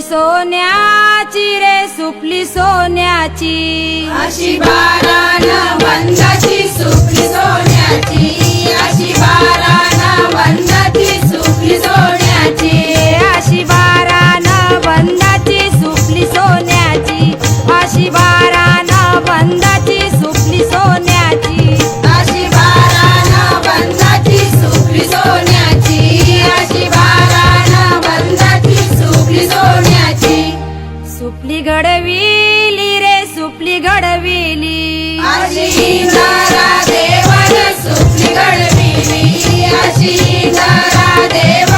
सोन्याची रे सुपली सोन्याची, अशी बारानं वंदाची सुपली सोन्याची, अशी बारानं वंदाची सुपली सोन्याची, अशी बारानं वंदाची सुपली सोन्याची, अशी बारानं वंदाची सुपली सोन्याची, अशी बारानं वंदाची सुपली सोन्याची, अशी बारानं वंदाची सुपली सोन्याची. सुपली घडविली रे सुपली घडविली, अशी इंदारा देवानं सुपली घडविली, अशी इंदारा देवा